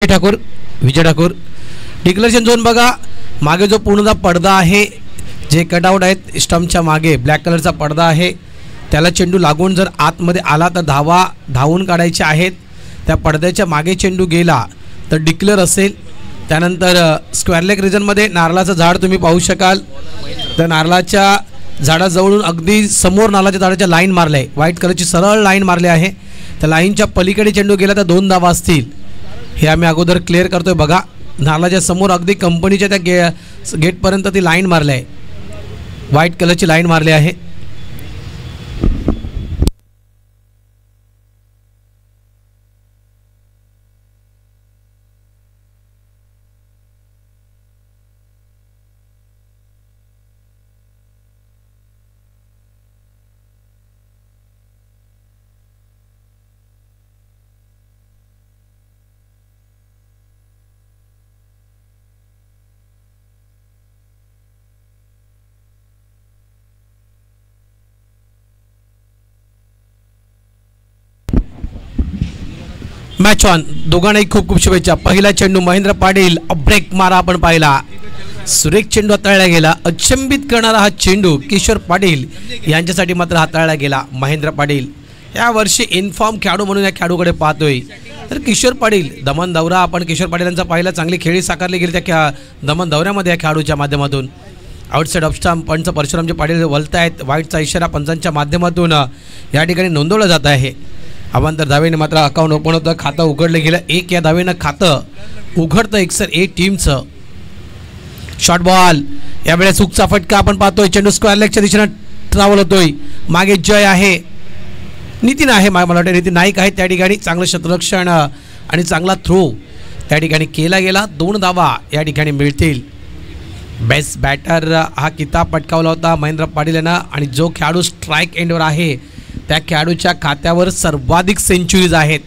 Vijay Thakur declaration zone बघा. मागे जो पूर्णतः पडदा आहे, जे कटआउट आहेत स्टंपच्या मागे ब्लॅक कलरचा पडदा आहे, त्याला चेंडू लागून जर आतमध्ये आला तर धावून काढायचे आहेत. त्या पडद्याच्या मागे चेंडू गेला तर डिक्लेअर असेल. त्यानंतर स्क्वेअर लेग रिजनमध्ये नारळाचं झाड तुम्ही पाहू शकाल. तर नारळाच्या झाडाजवळून अगदी समोर नारळाच्या झाडाच्या लाईन मारले आहे, व्हाईट कलरची सरळ लाईन मारली आहे. त्या लाईनच्या पलीकडे चेंडू गेला तर 2 धावा असतील. हे आम्ही अगोदर क्लिअर करतोय बघा. नारळाच्या समोर अगदी कंपनीच्या त्या गेटपर्यंत ती लाईन मारली आहे, व्हाईट कलरची लाईन मारली आहे. Match on. दोघांनाही खूप खूप शुभेच्छा. पहिला चेंडू महेंद्र पाटील, ब्रेक मारा आपण पाहिला. सुरेख चेंडू हाताळला गेला. अचंबित करणारा हा चेंडू किशोर पाटील यांच्यासाठी मात्र हाताळला गेला. महेंद्र पाटील यावर्षी इन्फॉर्म खेळाडू म्हणून या खेळाडूकडे पाहतोय. तर किशोर पाटील दमन दौरा आपण किशोर पाटील यांचा पाहिला. चांगली खेळी साकारली गेली त्या दमन दौऱ्यामध्ये या खेळाडूच्या माध्यमातून. आउटसाइड ऑफ स्टंप पंच परशुरामचे पाटील वलत आहेत. वाईटचा इशारा पंचांच्या माध्यमातून या ठिकाणी नोंदवलं जात आहे. अवांतर धावेने मात्र अकाउंट ओपन होतं, खातं उघडलं गेलं. एक या धावेनं खातं उघडतं एक्सर ए टीमचं. शॉर्ट बॉल यावेळेस सुकचा फटका आपण पाहतोय. चेंडू स्क्वेअर लेगच्या दिशेनं ट्रॅव्हल होतोय. मागे जय आहे, नितीन आहे, मला वाटतं नितीन नाईक आहे त्या ठिकाणी. चांगलं क्षेत्ररक्षण आणि चांगला थ्रो त्या ठिकाणी केला गेला. 2 धावा या ठिकाणी मिळतील. बेस्ट बॅटर हा किताब पटकावला होता महेंद्र पाटील यांना. आणि जो खेळाडू स्ट्राईक एंडवर आहे त्या खेळाडूच्या खात्यावर सर्वाधिक सेंचुरीज आहेत.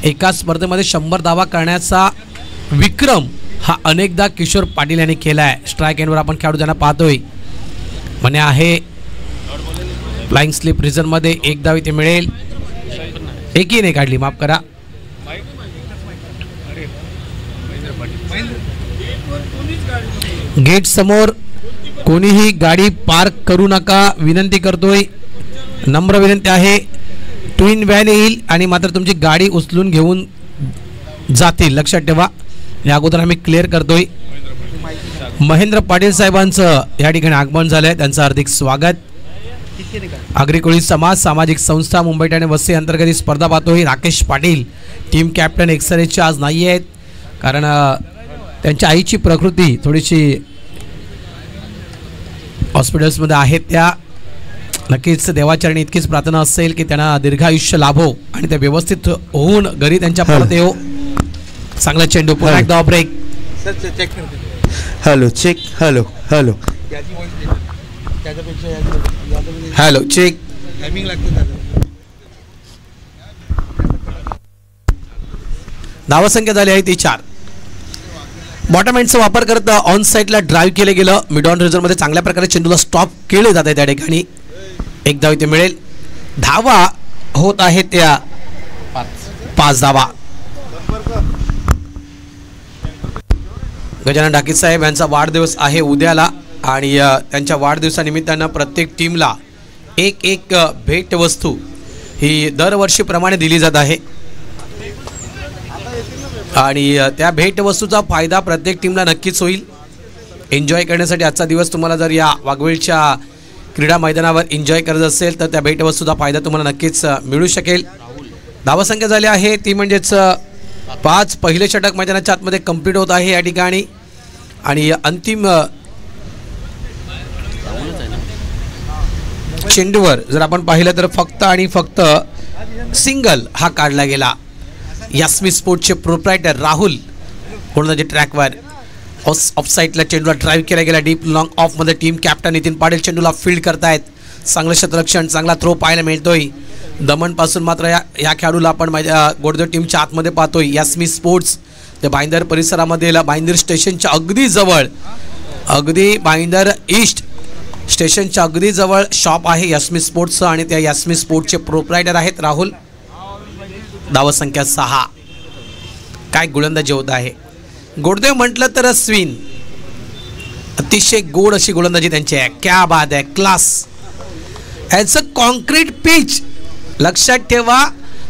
एका स्पर्धेमध्ये 100 धावा करण्याचा विक्रम हा अनेकदा किशोर पाटील यांनी केला आहे. स्ट्राईक एंडवर आपण खेळाडू ज्यांना पाहतोय म्हणे आहे. फ्लाइंग स्लिप रिझनमध्ये 1 धाव इथे मिळेल. एकही नाही काढली, माफ करा. गेट समोर कोणीही गाडी पार्क करू नका विनंती करतोय. नम्र विनंती आहे. ट्विन व्हॅन येईल आणि मात्र तुमची गाडी उचलून घेऊन जातील, लक्षात ठेवा. या अगोदर आम्ही क्लिअर करतोय. महेंद्र पाटील साहेबांचं या ठिकाणी आगमन झालं आहे, त्यांचं हार्दिक स्वागत. आगरी समाज सामाजिक संस्था मुंबई ठाणे वसई अंतर्गत ही स्पर्धा पाहतोय. राकेश पाटील टीम कॅप्टन एक्सरेचे आज नाही आहेत, कारण त्यांच्या आईची प्रकृती थोडीशी हॉस्पिटल्समध्ये आहेत. त्या नक्कीच देवाचरणी इतकीच प्रार्थना असेल की त्यांना दीर्घायुष्य लाभो आणि ते व्यवस्थित होऊन घरी त्यांच्या परत येऊ. चांगला चेंडू, पुन्हा एकदा break. Hello check. Hello hello hello check. धावसंख्या झाली आहे ती 4. बॉटम एंडचा वापर करत ऑन साईडला ड्राईव्ह केलं गेलं. मिड ऑन रिझनमध्ये चांगल्या प्रकारे चेंडूला स्टॉप केले जात आहे त्या ठिकाणी. 1 धाव इथे मिळेल. धावा होत आहेत त्या 5 धावा. गजानन ढाकी साहेब यांचा वाढदिवस आहे उद्याला आणि त्यांच्या वाढदिवसानिमित्तानं प्रत्येक टीमला एक भेटवस्तू ही दरवर्षीप्रमाणे दिली जात आहे. आणि त्या भेटवस्तूचा फायदा प्रत्येक टीमला नक्कीच होईल. एन्जॉय करण्यासाठी आजचा दिवस तुम्हाला जर या वाघवेळच्या क्रीडा मैदानावर एन्जॉय करत असेल तर त्या भेटवस्तूचा फायदा तुम्हाला नक्कीच मिळू शकेल. धावसंख्या झाली आहे ती म्हणजेच 5. पहिले षटक मैदानाच्या आतमध्ये कंप्लीट होत आहे या ठिकाणी. आणि अंतिम चेंडूवर जर आपण पाहिलं तर फक्त आणि फक्त सिंगल हा काढला गेला. यास्मी स्पोर्ट्सचे प्रोप्रायटर राहुल कोणाच्या ट्रॅकवर ऑफ साईडला चेंडूला ड्राईव्ह केला गेला. डीप लॉंग ऑफमध्ये टीम कॅप्टन नितीन पाटील चेंडूला फील्ड करतायत. चांगलं क्षेत्ररक्षण, चांगला थ्रो पाहायला मिळतोय. दमनपासून मात्र या खेळाडूला आपण गोडदेव टीमच्या आतमध्ये पाहतोय. यास्मी स्पोर्ट्स ते भाईंदर परिसरामध्ये भाईंदर स्टेशनच्या अगदी जवळ, अगदी भाईंदर ईस्ट स्टेशनच्या अगदी जवळ शॉप आहे यास्मी स्पोर्ट्सचं आणि त्या यास्मी स्पोर्ट्सचे प्रोप्रायटर आहेत राहुल. धावसंख्या 6. काय गोलंदाजी होत आहे. गोडदेव म्हटलं तर अश्विन, अतिशय गोड अशी गोलंदाजी त्यांची आहे. क्या बात आहे, class. As a concrete pitch. लक्षात ठेवा,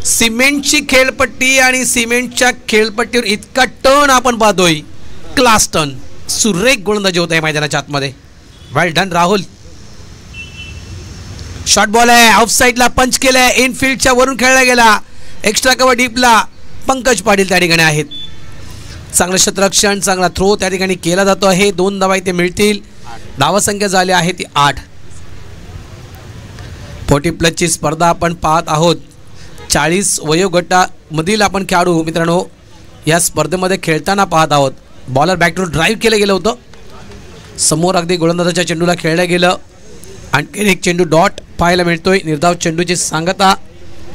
सिमेंटची खेळपट्टी आणि सिमेंटच्या खेळपट्टीवर इतका टर्न आपण पाहतोय. क्लास टर्न, सुरेख गोलंदाजी होत आहे मैदानाच्या आतमध्ये. Well done Rahul. Short ball आहे, ऑफ साईडला पंच केलाय, इनफिल्डच्या वरून खेळला गेला. एक्स्ट्रा कव्हर डीपला पंकज पाटील त्या ठिकाणी आहेत. चांगलं क्षेत्ररक्षण, चांगला थ्रो त्या ठिकाणी केला जातो आहे. 2 धावा इथे मिळतील. धावसंख्या झाली आहे ती 8. 40+ स्पर्धा आपण पाहत आहोत. 40 वयोगटामधील आपण खेळाडू मित्रांनो या स्पर्धेमध्ये खेळताना पाहत आहोत. बॉलर बॅकटून ड्राईव्ह केलं गेलं होतं. समोर अगदी गोलंदाजाच्या चेंडूला खेळलं गेलं. आणखी एक चेंडू डॉट पाहायला मिळतोय. निर्धाव चेंडूची सांगता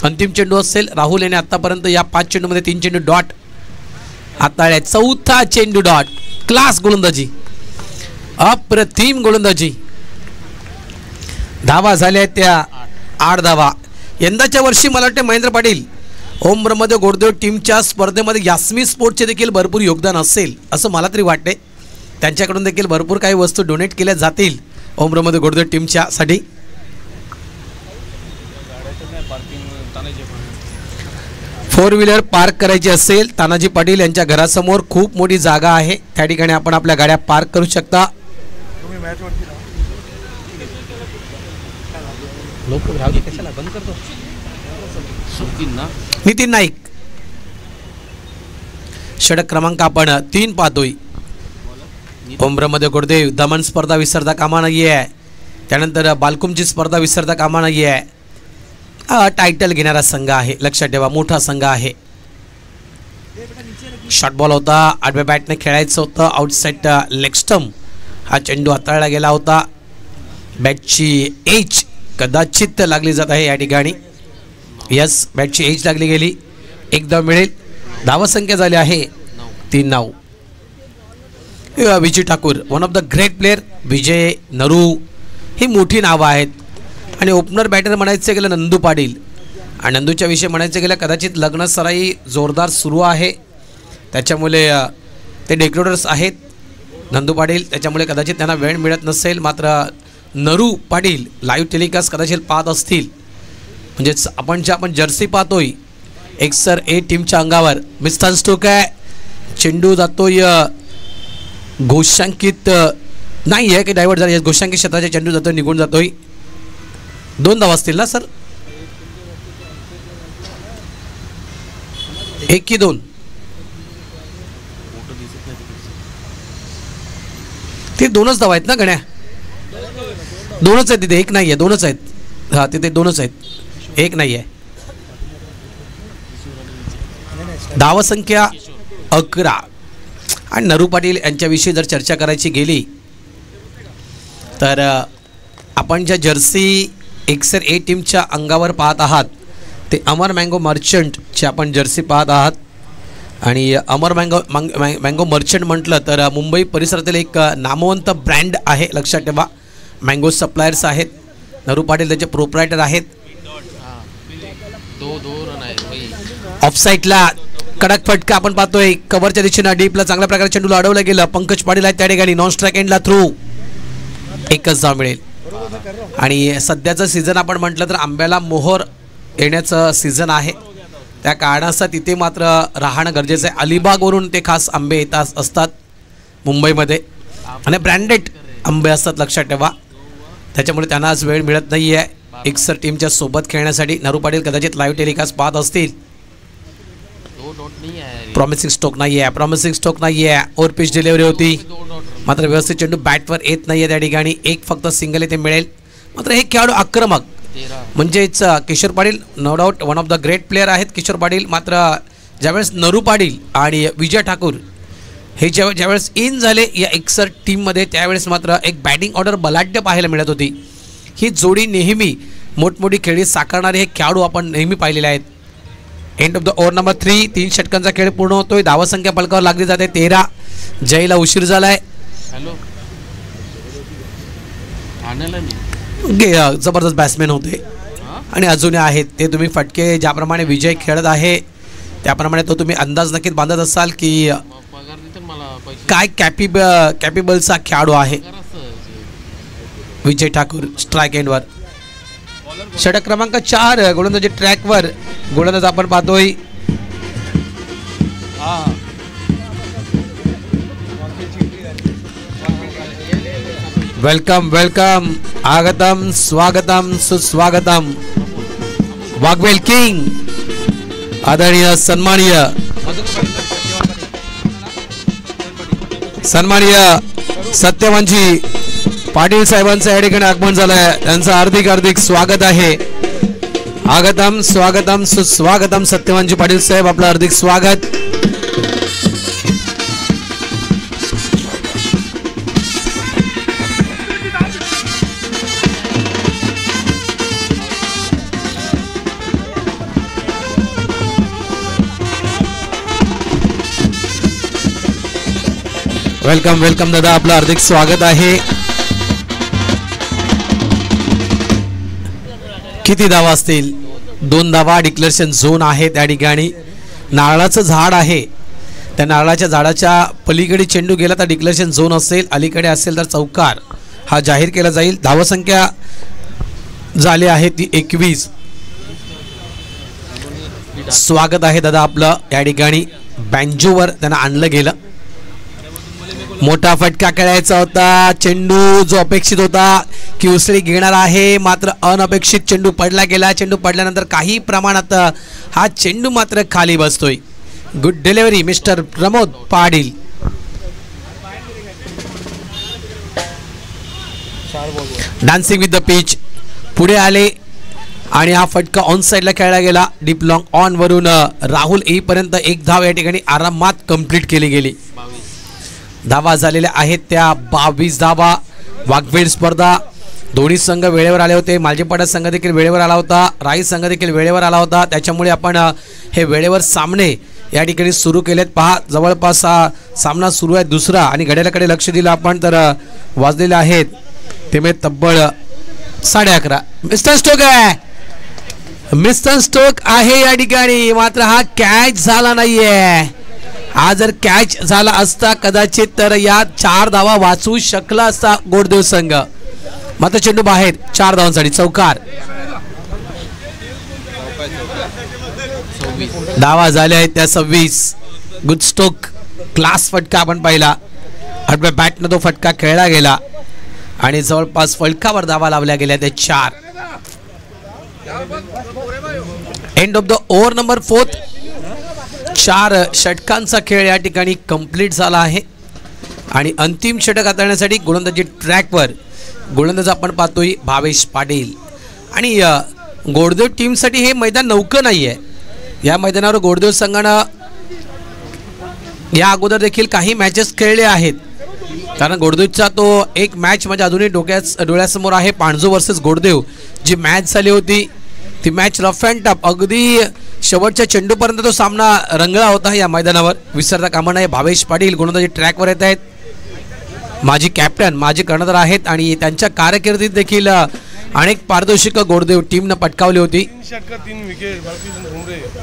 अंतिम चेंडू असेल. राहुल याने आतापर्यंत या 5 चेंडूमध्ये 3 चेंडू डॉट हाताळले. 4था चेंडू डॉट. क्लास गोलंदाजी, अप्रतिम गोलंदाजी. धावा झाल्या त्या 8 धावा. यंदाच्या वर्षी मला वाटतं महेंद्र पाटील ओम ब्रह्मदेव गोडदेव टीमच्या स्पर्धेमध्ये यास्मी स्पोर्ट्सचे देखील भरपूर योगदान असेल असं मला तरी वाटते. त्यांच्याकडून देखील भरपूर काही वस्तू डोनेट केल्या जातील ओम ब्रह्मदेव गोडदेव टीमच्या साठी. 4 व्हीलर पार्क करायची असेल तानाजी पाटील यांच्या घरासमोर खूप मोठी जागा आहे. त्या ठिकाणी आपण आपल्या गाड्या पार्क करू शकता. नितीन नाईक. षटक क्रमांक आपण 3 पाहतोय. ओम ब्रह्मदेव गोडदेव दमन स्पर्धा विसरता कामा नाही आहे. त्यानंतर बालकुमची स्पर्धा विसरता कामा नाही आहे. टायटल घेणारा संघ आहे. लक्षात ठेवा, मोठा संघ आहे. शॉर्ट बॉल होता, आडव्या बॅटने खेळायचं होतं. आउटसाइड लेग स्टंप हा चेंडू हाताळला गेला होता. बॅटची एज कदाचित लागली जात आहे या ठिकाणी. यस, बॅटची एज लागली गेली. 1 धाव मिळेल. धावसंख्या झाली आहे 3 धाव. Vijay Thakur, one of the great player. Vijay, Naru ही मोठी नावं आहेत. आणि ओपनर बॅटर म्हणायचं गेलं नंदू पाटील. आणि नंदूच्या विषयी म्हणायचं गेलं कदाचित लग्नसराई जोरदार सुरू आहे. त्याच्यामुळे ते डेकोरेटर्स आहेत नंदू पाटील, त्याच्यामुळे कदाचित त्यांना वेळ मिळत नसेल. मात्र नरू पाटील लाईव्ह टेलिकास्ट कदाचित पाहत असतील. म्हणजेच आपण जर्सी पाहतोय एक्सर ए टीमच्या अंगावर. मिस्टर स्टोक आहे. चेंडू जातोय घोषांकित नाही आहे की डायव्हर्ट झाला. घोषांकित क्षेत्राचा चेंडू जातोय, निघून जातोय. 2 धावा असतील ना सर? 1 की 2? ते 2च धावा आहेत ना गण्या? 2च आहेत तिथे, 1 नाही आहे. 2च आहेत. हा, तिथे 2च आहेत, 1 नाही आहे. धावसंख्या 11. आणि नरू पाटील यांच्याविषयी जर चर्चा करायची गेली तर आपण ज्या जर्सी एक्सर ए टीमच्या अंगावर पाहत आहात ते अमर मँगो मर्चंटची आपण जर्सी पाहत आहात. आणि अमर मँगो मर्चंट म्हटलं तर मुंबई परिसरातील एक नामवंत ब्रँड आहे. लक्षात ठेवा, मँगो सप्लायर्स आहेत. नरू पाटील त्याचे प्रोप्रायटर आहेत. ऑफसाईडला कडक फटका आपण पाहतोय. कव्हरच्या दिशेनं डीपला चांगल्या प्रकारे चेंडूला अडवलं गेलं. पंकज पाटील आहेत त्या ठिकाणी. नॉन स्ट्राईक एंडला थ्रू. 1च धाव मिळेल. आणि सध्याचं सीझन आपण म्हटलं तर आंब्याला मोहर येण्याचं सीझन आहे. त्या कारणास्तव तिथे मात्र राहणं गरजेचं आहे. अलिबागवरून ते खास आंबे येतात असतात मुंबईमध्ये आणि ब्रँडेड आंबे असतात. लक्षात ठेवा, त्याच्यामुळे त्यांना आज वेळ मिळत नाही आहे एक्सर टीमच्या सोबत खेळण्यासाठी. नरू पाटील कदाचित लाईव्ह टेलिकास्ट पाहत असतील. प्रॉमिसिंग स्ट्रोक नाही आहे. प्रॉमिसिंग स्ट्रोक नाही आहे. ओव्हर पिच डिलिव्हरी होती मात्र व्यवस्थित चेंडू बॅटवर येत नाही आहे त्या ठिकाणी. 1 फक्त सिंगल येथे मिळेल. मात्र हे खेळाडू आक्रमक म्हणजेच Kishore Patil no doubt one of the great player आहेत किशोर पाटील. मात्र ज्यावेळेस नरू पाटील आणि विजय ठाकूर हे ज्यावेळेस इन झाले या एक्सर टीममध्ये त्यावेळेस मात्र एक बॅटिंग ऑर्डर बलाढ्य पाहायला मिळत होती. ही जोडी नेहमी मोठमोठी खेळी साकारणारे हे खेळाडू आपण नेहमी पाहिलेले आहेत. End of the over number 3. 3 षटकांचा खेळ पूर्ण होतोय. धावसंख्या पलकावर लागली जाते 13. जयला उशीर झालाय. जबरदस्त बॅट्समॅन होते आणि अजूनही आहेत ते. तुम्ही फटके ज्याप्रमाणे विजय खेळत आहे त्याप्रमाणे तो तुम्ही अंदाज नक्कीच बांधत असाल की काय कॅपेबलचा खेळाडू आहे विजय ठाकूर. स्ट्राईक एंडवर षटक क्रमांक 4 गोलंदाजी ट्रॅकवर गोलंदाज आपण पाहतोय. वेलकम वेलकम, आगतम स्वागतम सुस्वागतम. वाघवेल किंग आदरणीय सन्माननीय सत्यवानजी पाटील साहेबांचं या ठिकाणी आगमन झालंय. त्यांचं हार्दिक हार्दिक स्वागत आहे. आगतम स्वागतम सुस्वागतम. सत्यवानजी पाटील साहेब आपलं हार्दिक स्वागत. वेलकम वेलकम दादा, आपलं हार्दिक स्वागत आहे. किती धावा असतील? 2 धावा. डिक्लेरेशन झोन आहे त्या ठिकाणी. नारळाचं झाड आहे, त्या नारळाच्या झाडाच्या पलीकडे चेंडू गेला तर डिक्लेरेशन झोन असेल, अलीकडे असेल तर चौकार हा जाहीर केला जाईल. धावसंख्या झाली आहे ती 21. स्वागत आहे दादा आपलं या ठिकाणी. बँजोवर त्यांना आणलं गेलं. मोठा फटका खेळायचा होता. चेंडू जो अपेक्षित होता की उसळी घेणार आहे, मात्र अनपेक्षित चेंडू पडला गेला. चेंडू पडल्यानंतर काही प्रमाणात हा चेंडू मात्र खाली बसतोय. Good delivery mister Pramod Patil. Dancing with the pitch पुढे आले आणि हा फटका ऑन साइडला खेळला गेला. डीप लॉंग ऑन वरून राहुल येईपर्यंत 1 धाव या ठिकाणी आरामात कंप्लीट केली गेली. धावा झालेल्या आहेत त्या 22 धावा. वाघवेल स्पर्धा दोन्ही संघ वेळेवर आले होते. मालजीपाडा संघ देखील वेळेवर आला होता. राई संघ देखील वेळेवर आला होता. त्याच्यामुळे आपण हे वेळेवर सामने या ठिकाणी सुरू केलेत. पहा, जवळपास हा सामना सुरू आहे दुसरा आणि घड्याळाकडे लक्ष दिलं आपण तर वाजलेले आहेत ते म्हणजे तब्बल 11:30. मिस्टर स्टोक आहे, मिस्टर स्टोक आहे या ठिकाणी, मात्र हा कॅच झाला नाहीये. हा जर कॅच झाला असता कदाचित तर या 4 धावा वाचवू शकला असता गोडदेव संघ. मात्र चेंडू बाहेर. 4 धावांसाठी चौकार. धावा झाल्या आहेत त्या 26. Good stock. क्लास फटका आपण पाहिला. आडव्या बॅटनं तो फटका खेळला गेला आणि जवळपास फलकावर धावा लावल्या गेल्या त्या 4. End of the over number 4. 4 षटकांचा खेळ या ठिकाणी कंप्लीट झाला आहे आणि अंतिम षटक हाताळण्यासाठी गोलंदाजी ट्रॅकवर गोलंदाज आपण पाहतोय भावेश पाटील. आणि गोडदेव टीमसाठी हे मैदान नौकं नाही आहे. या मैदानावर गोडदेव संघानं या अगोदर देखील काही मॅचेस खेळले आहेत. कारण गोडदेवचा तो एक मॅच म्हणजे अजूनही डोळ्यासमोर आहे. पाणजो वर्सेस गोडदेव जी मॅच झाली होती ती मॅच रफ अँड टफ अगदी शेवटच्या चेंडूपर्यंत तो सामना रंगला होता. या मैदानावर विसरता कामा नये. भावेश पाटील गोलंदाजी ट्रॅकवर येत आहेत. माजी कॅप्टन, माजी कर्णधार आहेत आणि त्यांच्या कारकिर्दीत देखील अनेक पारितोषिक गोडदेव टीमनं पटकावली होती.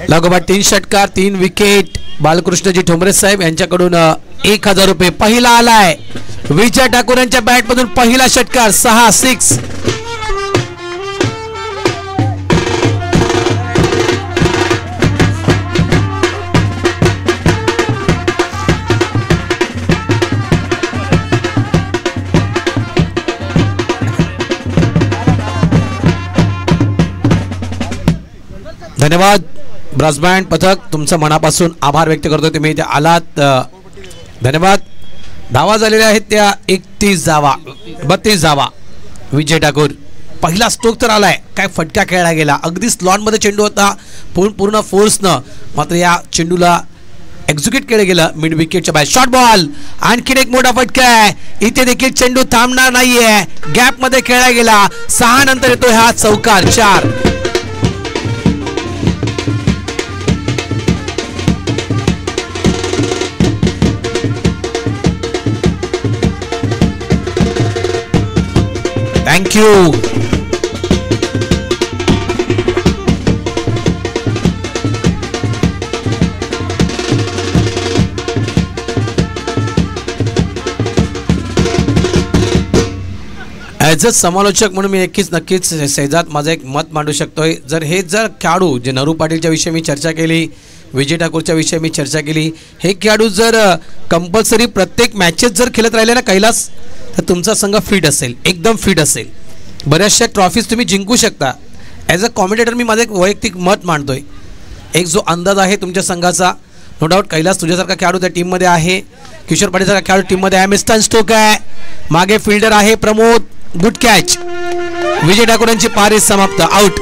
लगोपाठ 3 षटकार 3 विकेट. बालकृष्णजी ठोंबरे साहेब यांच्याकडून 1000 रुपये. पहिला आलाय विजय ठाकूर यांच्या बॅटमधून पहिला षटकार. 6 6. धन्यवाद ब्रास बँड पथक, तुमचं मनापासून आभार व्यक्त करतो. तुम्ही इथे आलात, धन्यवाद. धावा झालेल्या आहेत त्या 31 धावा 32 धावा. विजय ठाकूर पहिला स्ट्रोक तर आलाय. काय फटका खेळला गेला. अगदी स्लॉटमध्ये चेंडू होता पूर्ण फोर्सनं, मात्र या चेंडूला एक्झिक्यूट केलं गेलं मिड विकेटच्या बाहेर. Short ball. आणखीन एक मोठा फटका आहे. इथे देखील चेंडू थांबणार नाहीये. गॅपमध्ये खेळला गेला. 6 नंतर येतो हा चौकार. 4. Thank you. ॲज अ समालोचक म्हणून मी नक्कीच शेजात माझं एक मत मांडू शकतोय. जर खेळाडू जे नरू पाटीलच्या विषयी मी चर्चा केली, विजय ठाकूरच्या विषयी मी चर्चा केली, हे खेळाडू जर कंपल्सरी प्रत्येक मॅचेस जर खेळत राहिले ना कैलास, तर तुमचा संघ फिट असेल, एकदम फिट असेल, बऱ्याचशा ट्रॉफीज तुम्ही जिंकू शकता. ॲज अ कॉमेंटेटर मी माझं एक वैयक्तिक मत मांडतोय. एक जो अंदाज आहे तुमच्या संघाचा, नो डाऊट कैलास तुझ्यासारखा खेळाडू त्या टीममध्ये आहे, किशोर पाटीलसारखा खेळाडू टीममध्ये आहे, मिस्टर स्टोक आहे, मागे फिल्डर आहे प्रमोद, गुड कॅच. विजय ठाकूरांची पारी समाप्त, आउट.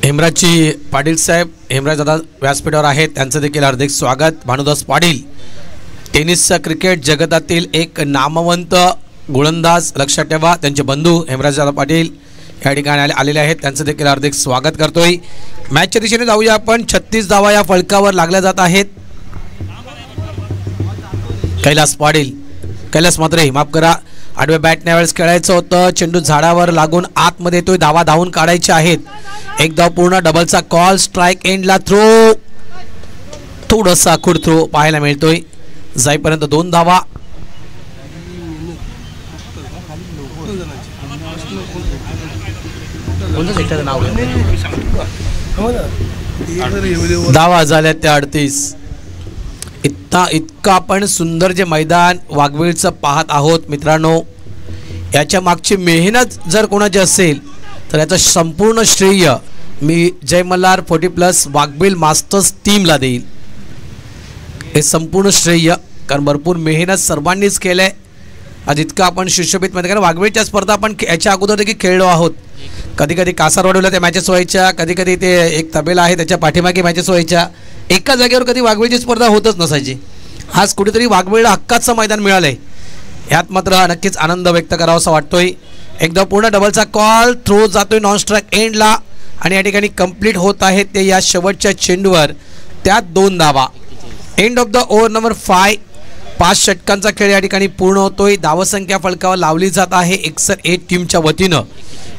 हेमराजची पाटील साहेब, हेमराज दादा व्यासपीठावर आहेत, त्यांचं देखील हार्दिक स्वागत. भानुदास पाटील टेनिसच्या क्रिकेट जगतातील एक नामवंत गोलंदाज, लक्षात ठेवा. त्यांचे बंधू हेमराज दादा पाटील या ठिकाणी आलेले आहेत, त्यांचं देखील हार्दिक स्वागत करतोय. मॅचच्या दिशेने जाऊया आपण. 36 धावा या फलकावर लागल्या जात आहेत. कैलास पाटील, कैलास मात्रे माफ करा, आडव्या बॅटने वेळेस खेळायचं होतं, चेंडू झाडावर लागून आतमध्ये येतोय, धावा धावून काढायचे आहेत. एक धाव पूर्ण, डबलचा कॉल, स्ट्राइक एंडला थ्रो, थोडासा आखूड थ्रो पाहायला मिळतोय. जाईपर्यंत 2 धावा. धावा झाल्या त्या 38. इतकं आपण सुंदर जे मैदान वाघवेळचं पाहत आहोत मित्रांनो, याच्या मागची मेहनत जर कोणाची असेल तर याचं संपूर्ण श्रेय मी जय मल्हार 40+ वाघबील मास्टर्स टीमला देईल. हे संपूर्ण श्रेय, कारण भरपूर मेहनत सर्वांनीच केलं आहे. आज इतकं आपण सुशोभित मध्ये, कारण वाघबीळच्या स्पर्धा आपण याच्या अगोदर देखील खेळलो आहोत. कधी कधी कासारवाडीला त्या मॅचेस व्हायच्या, कधी कधी ते एक तबेला आहे त्याच्या पाठीमागे मॅचेस व्हायच्या. एका जागेवर कधी वाघबीळची स्पर्धा होतच नसायची. आज कुठेतरी वाघबीळला हक्काचं मैदान मिळालं आहे, यात मात्र नक्कीच आनंद व्यक्त करावासा वाटतोय. एकदा पूर्ण, डबलचा कॉल, थ्रो जातोय नॉन स्ट्राइक एंडला आणि या ठिकाणी कंप्लीट होत आहे ते या शेवटच्या चेंडूवर, त्यात 2 धावा. End of the over number 5. 5 षटकांचा खेळ या ठिकाणी पूर्ण होतोय. धावसंख्या फलकावर लावली जात आहे एक्सर 8 टीमच्या वतीनं.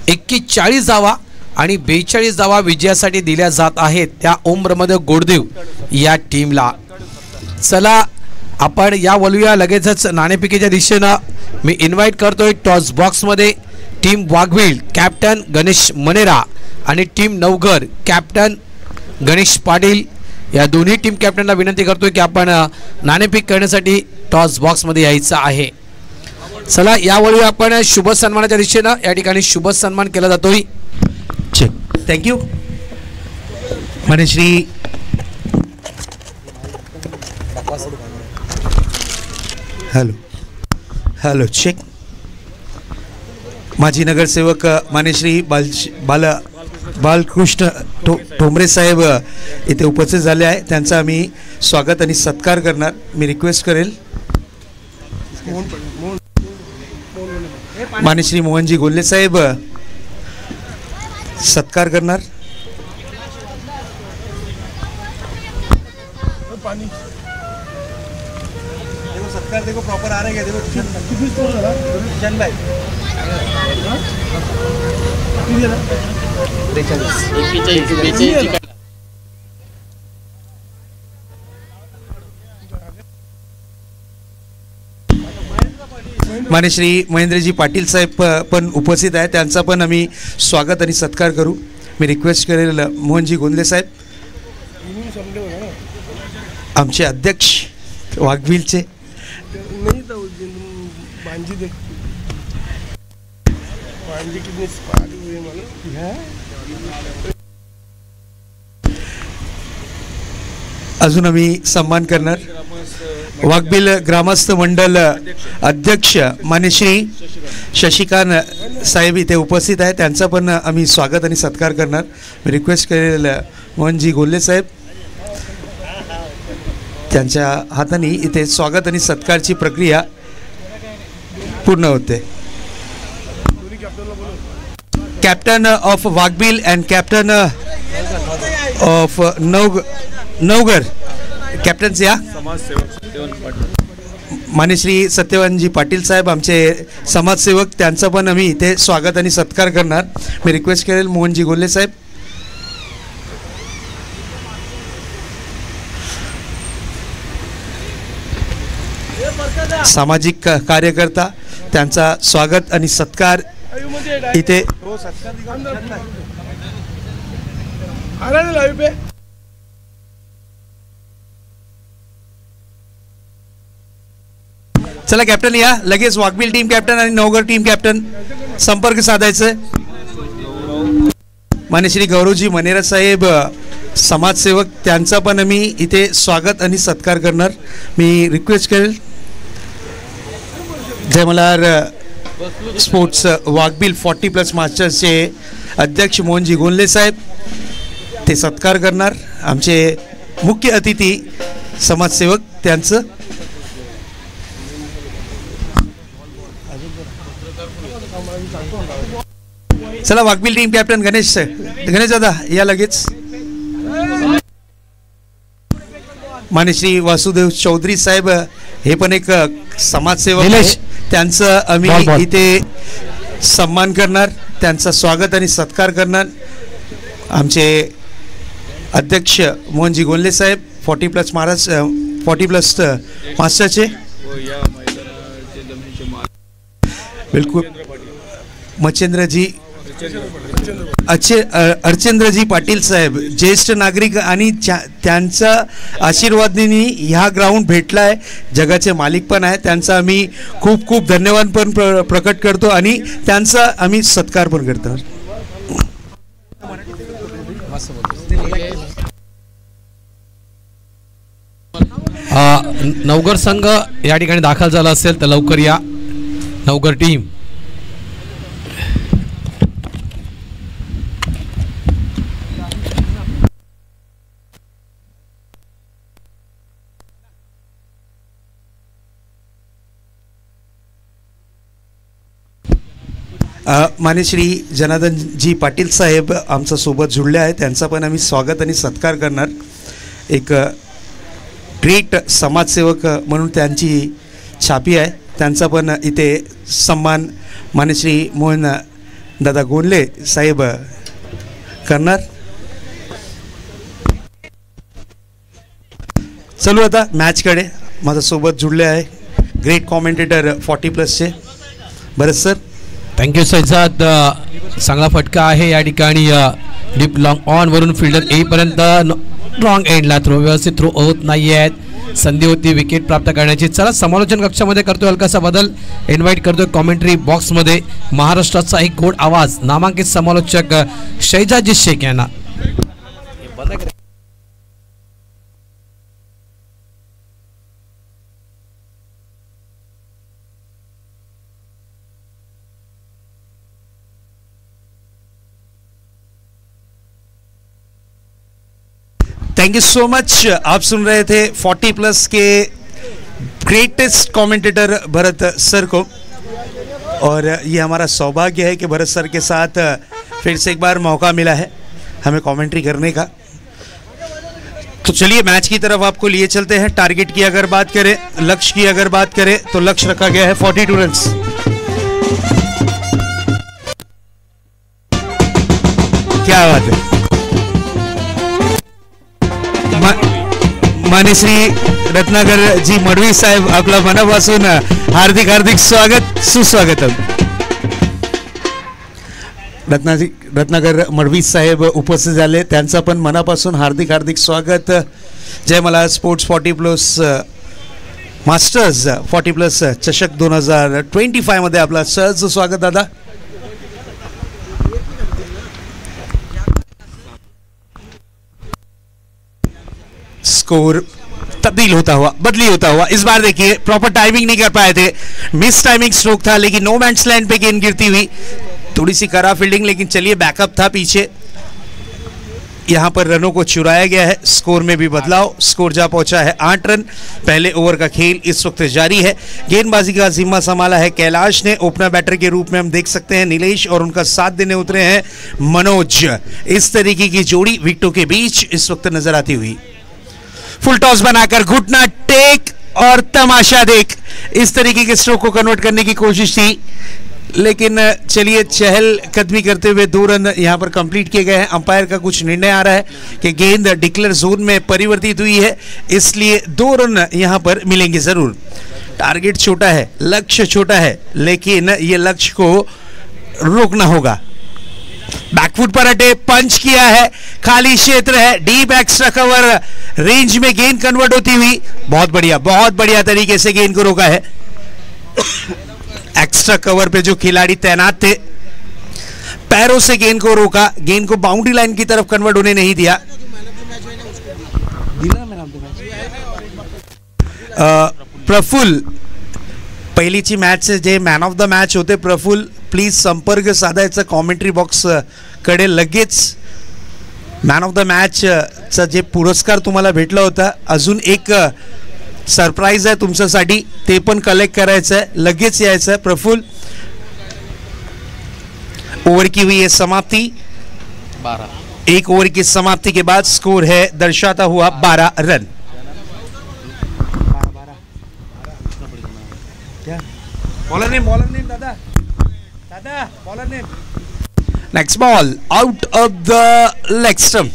41 धावा आणि 42 धावा विजयासाठी दिल्या जात आहेत त्या ओमप्रमोद गोडदेव या टीमला. चला आपण या वळूया लगेचच नाणेफेकीच्या दिशेनं. मी इन्व्हाइट करतोय टॉस बॉक्समध्ये टीम वाघवीळ कॅप्टन गणेश मनेरा आणि टीम नवघर कॅप्टन गणेश पाटील, या दोन्ही टीम कॅप्टनला विनंती करतोय की आपण नाणेफेक करण्यासाठी टॉस बॉक्समध्ये यायचं आहे. चला यावेळी आपण शुभ सन्मानाच्या दिशेनं या ठिकाणी शुभ सन्मान केला जातोय. Check, thank you. मान्यश्री हॅलो हॅलो चेक. माजी नगरसेवक मान्यश्री बालकृष्ण ठोंबरे साहेब इथे उपस्थित झाले आहे, त्यांचा आम्ही स्वागत आणि सत्कार करणार. मी रिक्वेस्ट करेल मान्यश्री मोहनजी गोल्हे साहेब सत्कार करणार. सत्कार देखो प्रॉपर आ रहा है, देखो चल भाई मान्यश्री महेंद्रजी पाटील साहेब पण उपस्थित आहे, त्यांचा पण आम्ही स्वागत आणि सत्कार करू. मी रिक्वेस्ट करेल मोहनजी गोंदले साहेब, आमचे अध्यक्ष वाघवीलचे. अजून आम्ही सन्मान करणार वाघबील ग्रामस्थ मंडल अध्यक्ष मान्यश्री शशिकांत साहेब इथे उपस्थित आहे, त्यांचा पण आम्ही स्वागत आणि सत्कार करणार. मी रिक्वेस्ट करेल मोहनजी गोल्हे साहेब, त्यांच्या हाताने इथे स्वागत आणि सत्कारची प्रक्रिया पूर्ण होते. Captain of Waghbil and captain of Navghar captains या मान्यश्री सत्यवानजी पाटील साहेब आमचे समाजसेवक, त्यांचं पण आम्ही इथे स्वागत आणि सत्कार करणार. मी रिक्वेस्ट करेल मोहनजी गोल्हे साहेब. सामाजिक कार्यकर्ता, त्यांचा स्वागत आणि सत्कार इथे. चला कॅप्टन या, लगेच वाघबिल टीम कॅप्टन आणि नवगर टीम कॅप्टन संपर्क साधायचं. मान्यश्री गौरवजी मनेरा साहेब समाजसेवक, त्यांचा पण आम्ही इथे स्वागत आणि सत्कार करणार. मी रिक्वेस्ट करेल जय मल्हार स्पोर्ट्स वाघबिल 40+ मास्टर्सचे अध्यक्ष मोहनजी गोंदले साहेब, ते सत्कार करणार. आमचे मुख्य अतिथी समाजसेवक, त्यांचं चला वाघबिल टीम कॅप्टन गणेश दादा या लगेच. मान्यश्री वासुदेव चौधरी साहेब, हे पण एक समाजसेवक आहे, त्यांचं आम्ही इथे सन्मान करणार, त्यांचा स्वागत आणि सत्कार करणार. आमचे अध्यक्ष मोहनजी गोंदले साहेब 40+ महाराष्ट्र 40+ मास्टरचे, बिलकुल मच्छेंद्रजी अर्चेंद्रजी पाटील साहेब, ज्येष्ठ नागरिक आणि त्यांचा आशीर्वादाने ह्या ग्राउंड भेटला आहे, जगाचे मालिक पण आहे, त्यांचा आम्ही खूप खूप धन्यवाद पण प्रकट करतो आणि त्यांचा आम्ही सत्कार पण करतो. नवगर संघ या ठिकाणी दाखल झाला असेल तर लवकर या. नवगर टीम मान्यश्री जनार्दनजी पाटील साहेब आमच्या सोबत जुळले आहे, त्यांचा पण आम्ही स्वागत आणि सत्कार करणार. एक ग्रेट समाजसेवक म्हणून त्यांची छापी आहे, त्यांचा पण इथे सन्मान मान्यश्री मोहन दादा गोंदले साहेब करणार. चलू आता मॅचकडे. माझ्यासोबत जुळले आहे ग्रेट कॉमेंटेटर 40+चे भरत सर. थँक्यू सज्जाद. चांगला फटका आहे या ठिकाणी. डीप लॉंग ऑन वरून फिल्डर येईपर्यंत रॉंग एंडला थ्रो, व्यवस्थित थ्रो होत नाही आहेत. संधी होती विकेट प्राप्त करण्याची. चला समालोचन कक्षामध्ये करतोय हलकासा बदल, इन्व्हाइट करतोय कॉमेंट्री बॉक्समध्ये महाराष्ट्राचा एक गोड आवाज नामांकित समालोचक शैजाजी शेख यांना. Thank you so much. आप सुन रहे थे 40+ के ग्रेटेस्ट कमेंटेटर भरत सर को, और ये हमारा सौभाग्य है कि भरत सर के साथ फिर से एक बार मौका मिला है हमें कमेंट्री करने का. तो चलिए मैच की तरफ आपको लिए चलते हैं. टारगेट की अगर बात करें, लक्ष्य की अगर बात करें तो लक्ष्य रखा गया है 42 रन. क्या बात है. मान्यश्री रत्नाकर जी मडवी साहेब, आपला मनापासून हार्दिक हार्दिक स्वागत सुस्वागतम. रत्नाकर मडवी साहेब उपस्थित झाले, त्यांचा पण मनापासून हार्दिक हार्दिक स्वागत. जय मल्हार स्पोर्ट्स 40+ मास्टर्स 40+ चषक 2025 मध्ये आपला सहज स्वागत दादा. स्कोर तब्दील होता हुआ, बदली होता हुआ. इस बार देखिए प्रॉपर टाइमिंग नहीं कर पाए थे, मिस टाइमिंग स्ट्रोक था, लेकिन नो मैंस लैंड पे गेंद गिरती हुई, थोड़ी सी करा फील्डिंग, लेकिन चलिए बैकअप था पीछे. यहाँ पर रनों को चुराया गया है, स्कोर में भी बदलाव, स्कोर जा पहुंचा है 8 रन। पहले ओवर का खेल इस वक्त जारी है। गेंदबाजी का जिम्मा संभाला है कैलाश ने, ओपनर बैटर के रूप में हम देख सकते हैं नीलेश और उनका साथ देने उतरे हैं मनोज। इस तरीके की जोड़ी विकेटों के बीच इस वक्त नजर आती हुई। फुल टॉस बनाकर घुटना टेक और तमाशा देख, इस तरीके के स्ट्रोक को कन्वर्ट करने की कोशिश थी, लेकिन चलिए चहल कदमी करते हुए 2 रन यहां पर कंप्लीट किए गए हैं। अंपायर का कुछ निर्णय आ रहा है कि गेंद डिक्लेयर जोन में परिवर्तित हुई है, इसलिए 2 रन यहां पर मिलेंगे जरूर। टारगेट छोटा है, लक्ष्य छोटा है, लेकिन ये लक्ष्य को रोकना होगा। बैकफुट पर हटे, पंच किया है, खाली क्षेत्र है, डीप एक्स्ट्रा कवर रेंज में गेंद कन्वर्ट होती हुई। बहुत बढ़िया तरीके से गेंद को रोका है। एक्स्ट्रा कवर पे जो खिलाड़ी तैनात थे, पैरों से गेंद को रोका, गेंद को बाउंड्री लाइन की तरफ कन्वर्ट होने नहीं दिया। प्रफुल्ल पहिलीची मॅच जे मॅन ऑफ द मॅच होते प्रफुल्ल, प्लीज संपर्क साधायचा कॉमेंट्री बॉक्स कडे लगेच। मॅन ऑफ द मॅच चा जे पुरस्कार तुम्हाला भेटला होता, अजून एक सरप्राइज आहे तुमच्यासाठी, ते पण कलेक्ट करायचं आहे, लगेच यायचं आहे प्रफुल्ल। ओवर की हुई है समाप्ति, 1 ओवर की समाप्ति के बाद स्कोर है दर्शाता हुआ 12 रन। बॉलर नेम दादा bowler name. Next ball out of the leg stump.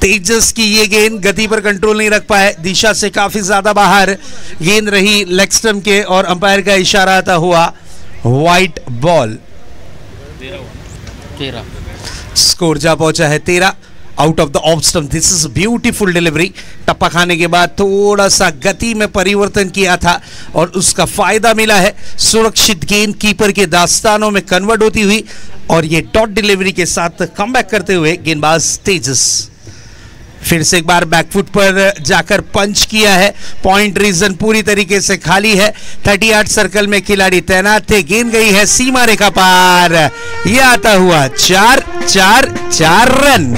Tejas की ये गेंद गति पर कंट्रोल नहीं रख पाए, दिशा से काफी ज्यादा बाहर गेंद रही लेग स्टंप के, और अंपायर का इशारा आता हुआ वाइट बॉल। स्कोर जा पहुंचा है 13 out of the off stump. This is beautiful delivery. टप्पा खाने के बाद थोड़ा सा गति में परिवर्तन किया था और उसका फायदा मिला है। सुरक्षित गेंद कीपर के दास्तानों में कन्वर्ट होती हुई और ये डॉट डिलीवरी के साथ कमबैक करते हुए गेंदबाज तेजस फिर से एक बार बैकफुट पर जाकर पंच किया है। पॉइंट रीजन पूरी तरीके से खाली है। 38 सर्कल में खिलाड़ी तैनात थे, गेंद गई है सीमा रेखा पार। यह आता हुआ 4 रन।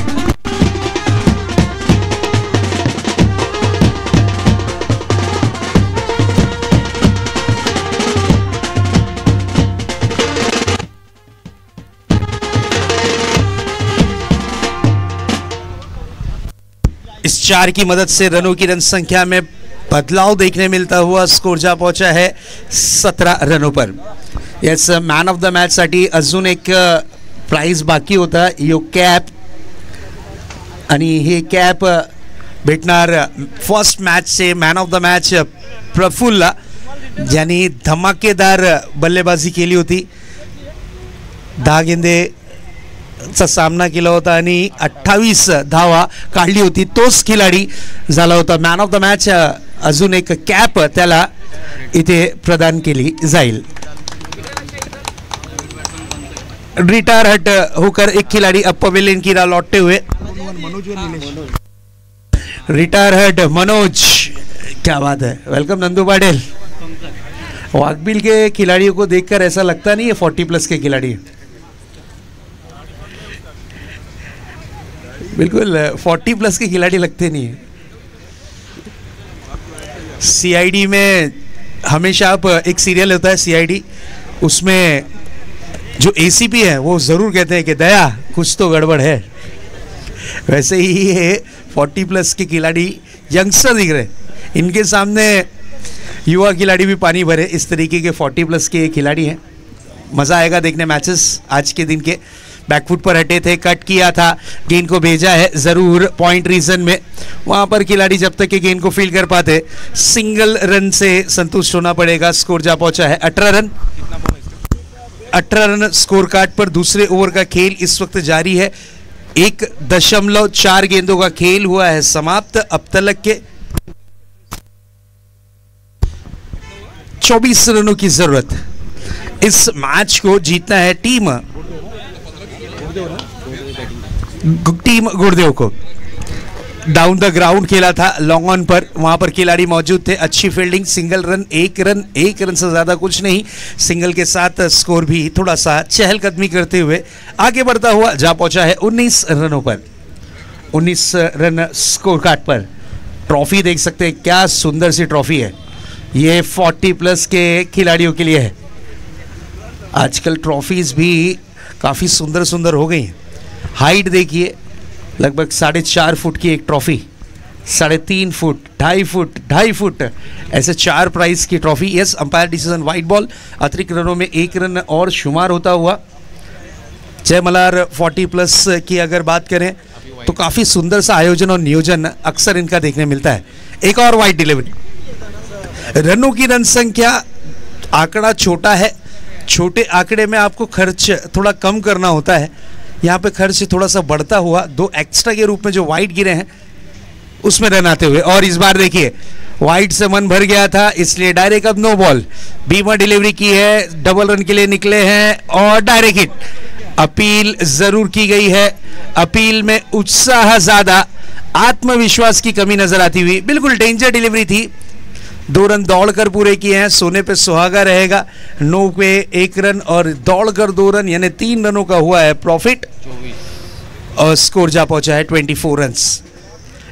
इस 4 की मदद से रनों की रन संख्या में बदलाव देखने मिलता हुआ स्कोर जा पहुंचा है 17 रनों पर। Yes, man of the match साठी अजून एक प्राइज बाकी होता, यो कॅप, आणि हे कॅप भेटणार फर्स्ट मॅच से मॅन ऑफ द मॅच प्रफुल्लला, ज्यांनी धमाकेदार बल्लेबाजी केली होती। 10 गेंदे चा सामना केला होता आणि 28 धावा काढली होती। तोच खिलाडी झाला होता मॅन ऑफ द मॅच। अजून एक कॅप त्याला इथे प्रदान केली जाईल। रिटायर हट होकर एक खिलाड़ी अब पवेलियन की राह लौटते हुए, रिटायर हट मनोज, क्या बात है, वेलकम नंदू पाटिल। वाघबिल के खिलाड़ियों को देखकर ऐसा लगता नहीं है 40 प्लस के खिलाड़ी, बिल्कुल 40 प्लस के खिलाड़ी लगते नहीं है। सीआईडी में हमेशा आप एक सीरियल होता है सीआईडी, उसमें जो एसीपी है वो जरूर कहते हैं कि दया कुछ तो गड़बड़ है। वैसे ही ये 40 प्लस के खिलाड़ी यंगस्टर दिख रहे, इनके सामने युवा खिलाड़ी भी पानी भरे। इस तरीके के 40 प्लस के खिलाड़ी हैं। मज़ा आएगा देखने मैचेस आज के दिन के। बैकफुट पर हटे थे, कट किया था, गेंद को भेजा है जरूर पॉइंट रीजन में। वहां पर खिलाड़ी जब तक के गेंद को फील कर पाते, सिंगल रन से संतुष्ट होना पड़ेगा। स्कोर जा पहुंचा है 18 रन। 18 रन स्कोर कार्ड पर दूसरे ओवर का खेल इस वक्त जारी है। 1.4 गेंदों का खेल हुआ है समाप्त। अब तक के 24 रनों की जरूरत। इस मैच को जीतना है टीम गुड़देव को। डाउन द ग्राउंड खेला था, लॉन्ग ऑन पर, वहां पर खिलाड़ी मौजूद थे। अच्छी फील्डिंग, सिंगल रन, एक रन से ज्यादा कुछ नहीं। सिंगल के साथ स्कोर भी थोड़ा सा चहलकदमी करते हुए आगे बढ़ता हुआ जा पहुंचा है 19 रनों पर। 19 रन स्कोर कार्ड पर। ट्रॉफी देख सकते हैं, क्या सुंदर सी ट्रॉफी है। ये 40 प्लस के खिलाड़ियों के लिए है। आजकल ट्रॉफीज भी काफ़ी सुंदर सुंदर हो गई हैं। हाइट देखिए, लगभग 4.5 फुट की एक ट्रॉफी, 3.5 फुट, 2.5 फुट, 2.5 फुट, ऐसे 4 प्राइस की trophy. Yes, umpire decision white ball. अतिरिक्त रनों में 1 रन और शुमार होता हुआ। जय मल्हार 40 प्लस की अगर बात करें तो काफ़ी सुंदर सा आयोजन और नियोजन अक्सर इनका देखने मिलता है। एक और वाइट डिलीवरी। रनों की रन संख्या, आंकड़ा छोटा है, छोटे आंकड़े में आपको खर्च थोड़ा कम करना होता है। यहाँ पे खर्च थोड़ा सा बढ़ता हुआ 2 एक्स्ट्रा के रूप में जो वाइट गिरे हैं उसमें रन आते हुए। और इस बार देखिए वाइट से मन भर गया था, इसलिए डायरेक्ट अब नो बॉल। बीमा डिलीवरी की है, डबल रन के लिए निकले हैं और डायरेक्ट हिट। अपील जरूर की गई है, अपील में उत्साह ज्यादा, आत्मविश्वास की कमी नजर आती हुई। बिल्कुल डेंजर डिलीवरी थी। 2 रन दौड़कर पूरे किए हैं, सोने पे सुहागा रहेगा। 9 पे 1 रन और दौड़कर 2 रन, यानी 3 रनों का हुआ है प्रॉफिट और स्कोर जा पहुंचा है 24 रन्स।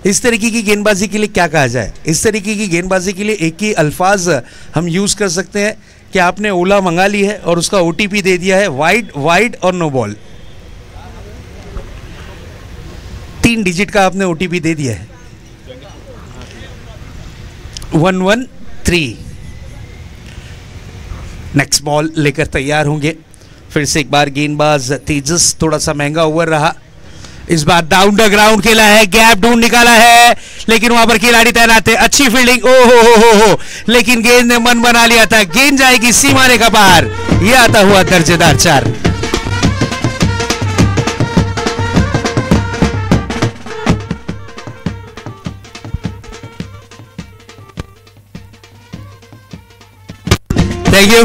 इस तरीके की गेंदबाजी के लिए क्या कहा जाए? इस तरीके की गेंदबाजी के लिए एक ही अल्फाज हम यूज कर सकते हैं कि आपने ओला मंगा ली है और उसका OTP दे दिया है, वाइड वाइड और नो बॉल। 3 डिजिट का आपने OTP दे दिया है, 113। नेक्स्ट बॉल लेकर तैयार होंगे। फिर से एक बार गेंदबाज तेजस, थोड़ा सा महंगा ओवर रहा। इस बार डाउन द ग्राउंड खेला है, गैप ढूंढ निकाला है, लेकिन वहां पर खिलाड़ी तैनात थे। अच्छी फील्डिंग, ओ हो, लेकिन गेंद ने मन बना लिया था। गेंद जाएगी सीमा रेखा बाहर। यह आता हुआ दर्जेदार 4। थैंक यू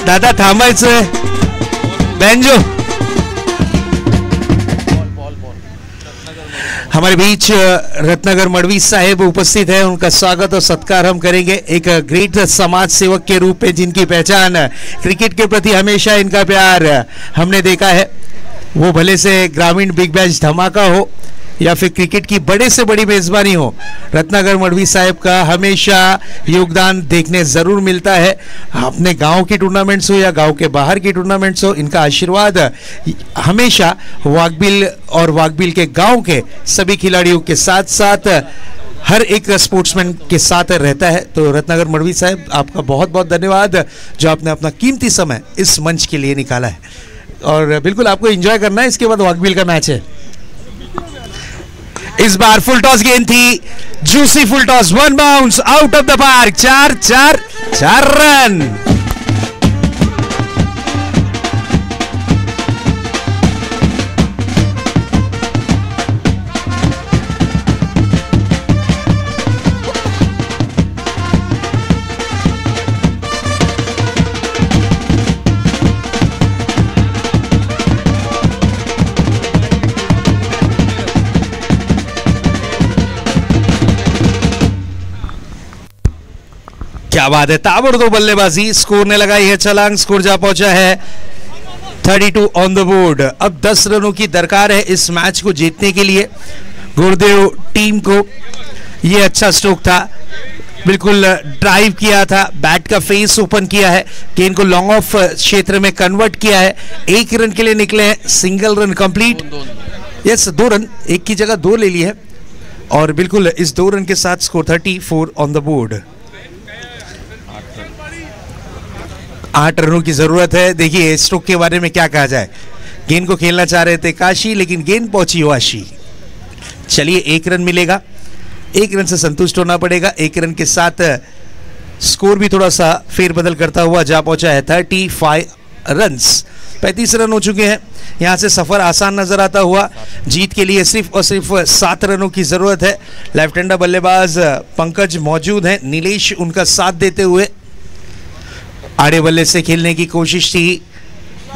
दादा, थांबायचं बेंजो। हमारे बीच रत्नागर मड़वी साहेब उपस्थित है, उनका स्वागत और सत्कार हम करेंगे। एक ग्रेट समाज सेवक के रूप में जिनकी पहचान, क्रिकेट के प्रति हमेशा इनका प्यार हमने देखा है। वो भले से ग्रामीण बिग बैश धमाका हो या फिर क्रिकेट की बड़े से बड़ी मेजबानी हो, रत्नागर मड़वी साहब का हमेशा योगदान देखने जरूर मिलता है। अपने गांव की टूर्नामेंट्स हो या गांव के बाहर की टूर्नामेंट्स हो, इनका आशीर्वाद हमेशा वाघबिल और वाघबिल के गांव के सभी खिलाड़ियों के साथ साथ हर एक स्पोर्ट्समैन के साथ रहता है। तो रत्नागर मड़वी साहब, आपका बहुत बहुत धन्यवाद जो आपने अपना कीमती समय इस मंच के लिए निकाला है। और बिल्कुल आपको एंजॉय करना है, इसके बाद वाघबिल का मैच है। इस बार फुल टॉस गेंद थी, juicy full toss, 1 bounce out of the park. 4 run. क्या बात है, ताबड़तोड़ बल्लेबाजी, स्कोर ने लगाई है छलांग। स्कोर जा पहुंचा है 32 ऑन द बोर्ड। अब 10 रनों की दरकार है इस मैच को जीतने के लिए। गुरुदेव टीम को ये अच्छा स्ट्रोक था, बिल्कुल ड्राइव किया था, बैट का फेस ओपन किया है, गेंद को लॉन्ग ऑफ क्षेत्र में कन्वर्ट किया है। 1 रन के लिए निकले हैं, single run complete. Yes, 2 run, 1 की जगह 2 ले लिए हैं और बिल्कुल इस 2 रन के साथ स्कोर 34 ऑन द बोर्ड। 8 रनों की जरूरत है। देखिए स्ट्रोक के बारे में क्या कहा जाए, गेंद को खेलना चाह रहे थे काशी, लेकिन गेंद पहुंची वाशी। चलिए 1 रन मिलेगा, 1 रन से संतुष्ट होना पड़ेगा। 1 रन के साथ स्कोर भी थोड़ा सा फेरबदल करता हुआ जा पहुंचा है 35 रन्स। 35 रन हो चुके हैं। यहां से सफर आसान नजर आता हुआ। जीत के लिए सिर्फ और सिर्फ 7 रनों की जरूरत है। लेफ्ट हैंडर बल्लेबाज पंकज मौजूद हैं, नीलेश उनका साथ देते हुए। आड़े बल्ले से खेलने की कोशिश थी,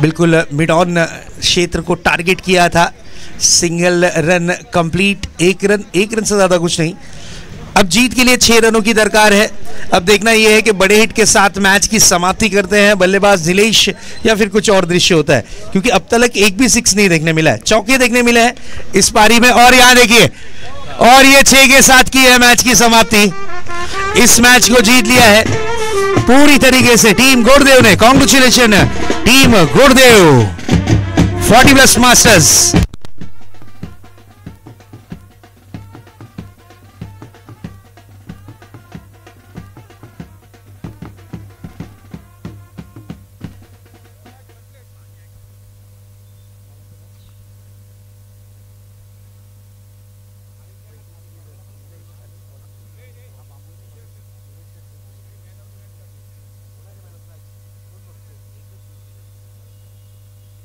बिल्कुल मिड ऑन क्षेत्र को टारगेट किया था। सिंगल रन कंप्लीट, 1 रन से ज़्यादा कुछ नहीं। अब जीत के लिए 6 रनों की दरकार है। अब देखना यह है कि बड़े हिट के साथ मैच की समाप्ति करते हैं बल्लेबाज नीलेश या फिर कुछ और दृश्य होता है, क्योंकि अब तक एक भी 6 नहीं देखने मिला है। चौके देखने मिले हैं इस पारी में, और यहां देखिए, और ये 6 के साथ की है मैच की समाप्ति। इस मैच को जीत लिया है पूरी तरीके से टीम गुड़देव ने। Congratulation team Gurdev, 40+ masters.